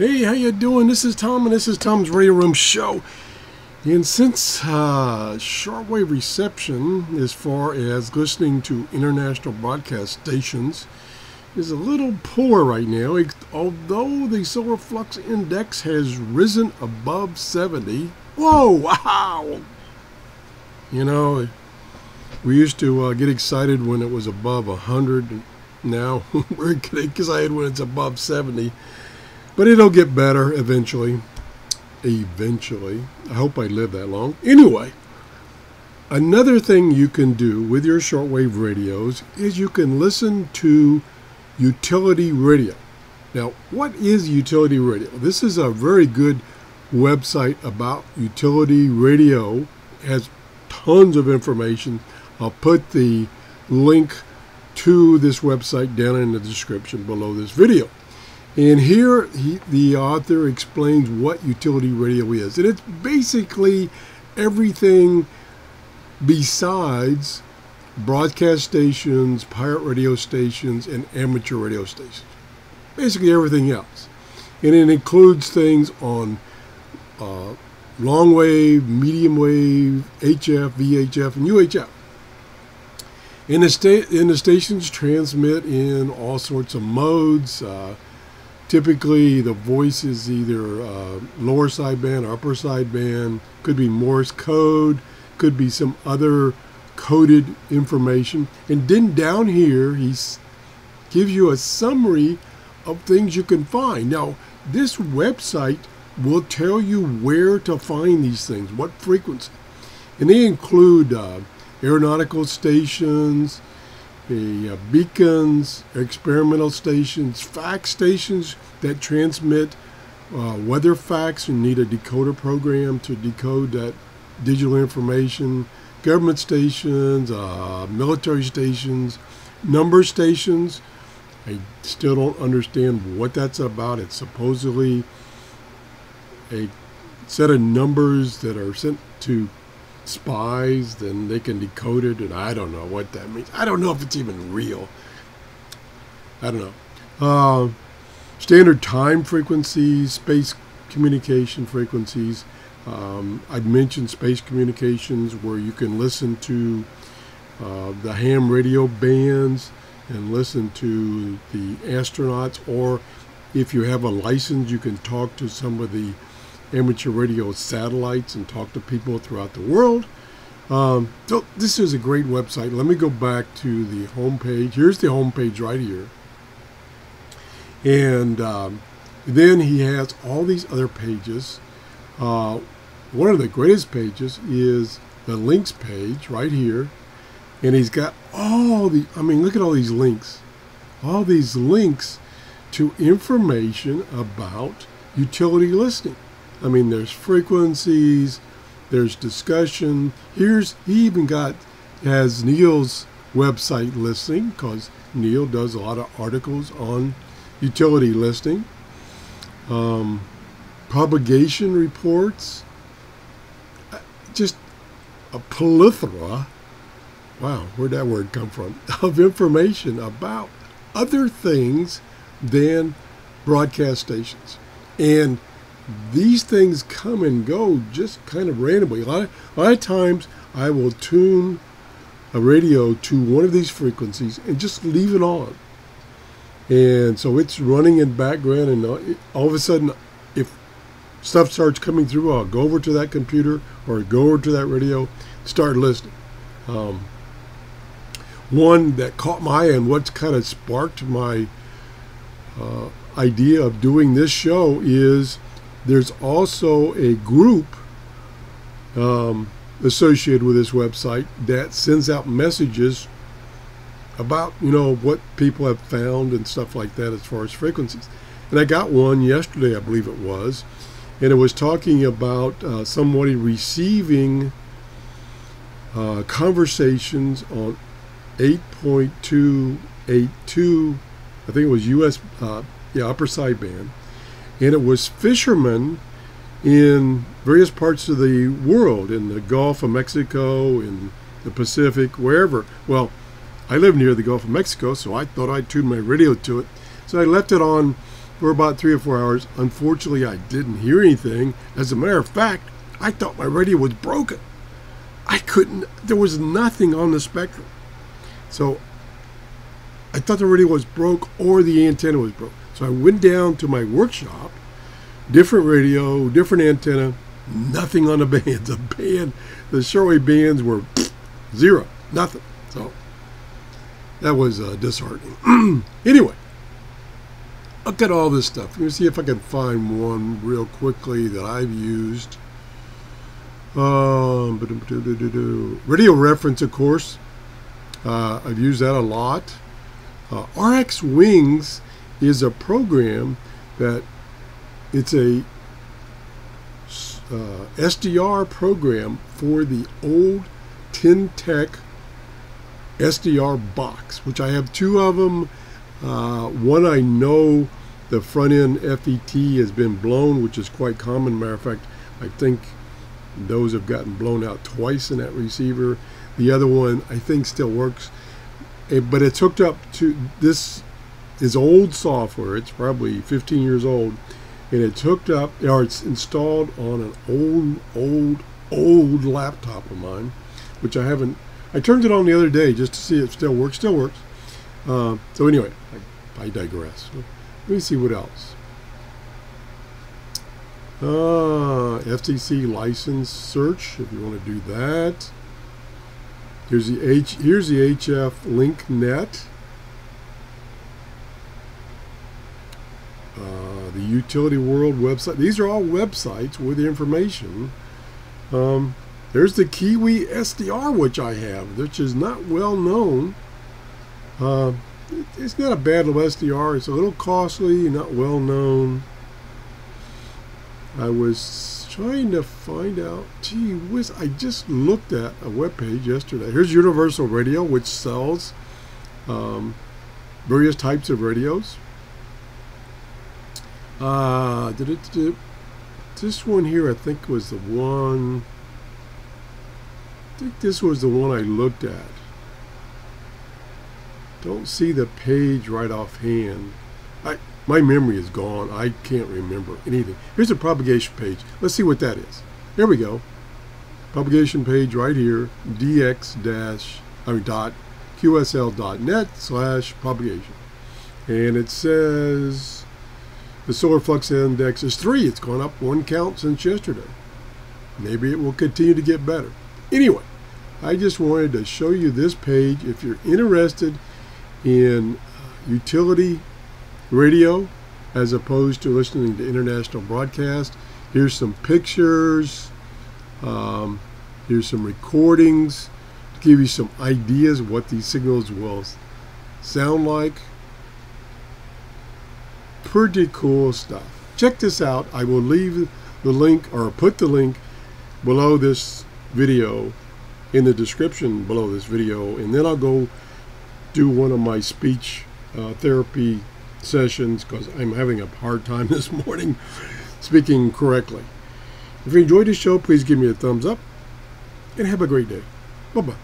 Hey, how you doing? This is Tom, and this is Tom's Radio Room Show. And since shortwave reception, as far as listening to international broadcast stations, is a little poor right now, although the solar flux index has risen above 70. Whoa, wow! You know, we used to get excited when it was above 100. Now we're getting excited when it's above 70. But it'll get better eventually. Eventually. I hope I live that long. Anyway, another thing you can do with your shortwave radios is you can listen to utility radio. Now, what is utility radio? This is a very good website about utility radio. It has tons of information. I'll put the link to this website down in the description below this video. And here the author explains what utility radio is. And it's basically everything besides broadcast stations, pirate radio stations, and amateur radio stations. Basically everything else. And it includes things on long wave, medium wave, HF, VHF, and UHF. And the stations transmit in all sorts of modes. Typically, the voice is either lower sideband, upper sideband, could be Morse code, could be some other coded information. And then down here, he gives you a summary of things you can find. Now, this website will tell you where to find these things, what frequency. And they include aeronautical stations, beacons, experimental stations, fax stations that transmit weather facts and need a decoder program to decode that digital information, government stations, military stations, number stations. I still don't understand what that's about. It's supposedly a set of numbers that are sent to spies, then they can decode it, and I don't know what that means. I don't know if it's even real. I don't know. Standard time frequencies, space communication frequencies. I've mentioned space communications where you can listen to the ham radio bands and listen to the astronauts, or if you have a license, you can talk to some of the amateur radio satellites and talk to people throughout the world. So this is a great website. Let me go back to the home page. Here's the home page right here. And then he has all these other pages. One of the greatest pages is the links page right here. And he's got all the, look at all these links. All these links to information about utility listening. There's frequencies, there's discussion. He even has Neil's website listing, because Neil does a lot of articles on utility listening. Propagation reports. Just a plethora, wow, where'd that word come from, of information about other things than broadcast stations. And these things come and go just kind of randomly. A lot of times I will tune a radio to one of these frequencies and just leave it on. And so it's running in background, and all of a sudden, if stuff starts coming through, I'll go over to that computer or go over to that radio, start listening. One that caught my eye and what's kind of sparked my idea of doing this show is there's also a group associated with this website that sends out messages about, what people have found and stuff like that as far as frequencies. And I got one yesterday, I believe it was, and it was talking about somebody receiving conversations on 8.282, I think it was US, upper sideband. And it was fishermen in various parts of the world, in the Gulf of Mexico, in the Pacific, wherever. Well, I live near the Gulf of Mexico, so I thought I'd tune my radio to it. So I left it on for about 3 or 4 hours. Unfortunately, I didn't hear anything. As a matter of fact, I thought my radio was broken. There was nothing on the spectrum. So I thought the radio was broke or the antenna was broke. So I went down to my workshop, different radio, different antenna, nothing on the bands. The shortwave bands were zero, nothing. So that was disheartening. Anyway, look at all this stuff. Let me see if I can find one real quickly that I've used. Radio reference, of course. I've used that a lot. RX Wings is a program that it's a SDR program for the old Tech SDR box, which I have 2 of them. One I know the front end FET has been blown, which is quite common. Matter of fact, I think those have gotten blown out twice in that receiver. The other one I think still works, but it's hooked up to, this is old software. It's probably 15 years old, and it's hooked up, or it's installed on an old laptop of mine, which I turned it on the other day just to see if it still works. So anyway, I digress. Let me see what else. FCC license search, if you want to do that. Here's the HF link net. The Utility World website. These are all websites with the information. There's the Kiwi SDR, which I have, which is not well known. It's not a bad little SDR. It's a little costly, not well known. I was trying to find out, gee whiz, I just looked at a web page yesterday. Here's Universal Radio, which sells various types of radios. This one here, I think was the one. I think this was the one I looked at. Don't see the page right offhand. My memory is gone. I can't remember anything. Here's a propagation page. Let's see what that is. There we go. Propagation page right here. .qsl.net/propagation. And it says the solar flux index is 3. It's gone up 1 count since yesterday. Maybe it will continue to get better. Anyway, I just wanted to show you this page. If you're interested in utility radio as opposed to listening to international broadcast, here's some pictures, here's some recordings to give you some ideas of what these signals will sound like. Pretty cool stuff. Check this out. I will leave the link, or put the link below this video, in the description below this video, and then I'll go do one of my speech therapy sessions, because I'm having a hard time this morning speaking correctly. If you enjoyed the show, please give me a thumbs up and have a great day. Bye-bye.